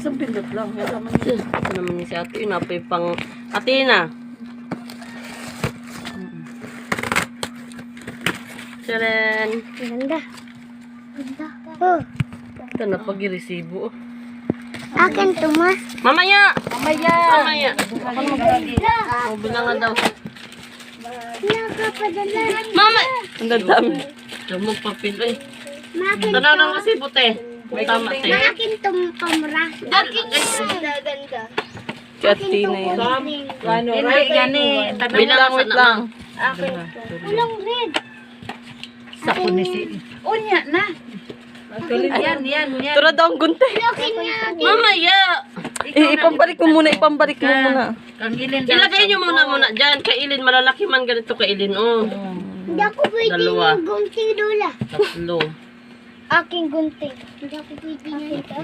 Isang pindot lang. Yan naman yun. Ito naman ni si ate. Yun, apoy pang ate na. Tcharan! Ganda. Ganda. Oh. Ito na pag-resibo. Akin to, ma. Mamaya! Mamaya! Mamaya! Oh, bilangan daw. Nakapadala. Mama! Ang dami. Lumog papel eh. Makin Tanaw ng resibo te. May tama te. Makin to, kamera. Akin to. Ganda. Chati na yun. Ano, right? Gani. Bilangan wait lang. Akin. Walang red. Sa kunisi. Unya na. Yan. Tura daw ang gunte. Akin niya. Mamaya! Ipambalik mo muna. Kangilin. Ilagay nyo muna dyan. Kailin, malalaki man ganito kailin. Oh. Hindi ako pwede Dalawa. yung gunting lola. Tatlo. Aking gunting. Hindi ako pwede niya ito.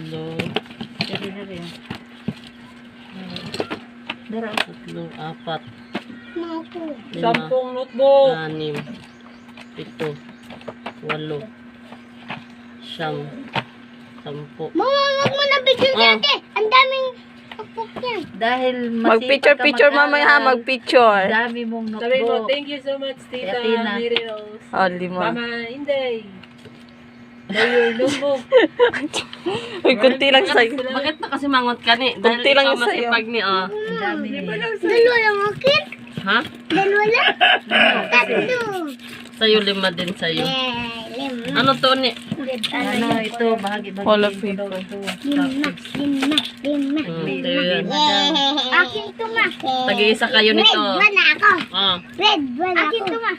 Tatlo, apat, Naku. 5, notebook. 6, 7, 8, 9, 10. Mama, wag mo na bigyan Oh. ate. Ang daming kapok niya. Dahil Mag-picture mamaya ha. Mag-picture. Dami mong Sabi mo, notebook. thank you so much, Tita Tina. Mary Rose. Oh, 5. Mama Inday. Dayo, notebook. Uy, kunti lang sa'yo. Bakit na kasi mangot ka ni? Dahil Kunti lang ikaw yung sa'yo. masipag ni, oh. Ang dami. Dalawa lang akin. Ha? Dalawa lang. Tatlo. Sa'yo, 5 din sa'yo. Lima. Ano to ni? Ano ito, bahagi-bahagi. Wala paper. Lima. Ito yun. Akin to, ma. Tag-iisa kayo nito. Red one na ako. Oh. Red one ako. Akin to, ma.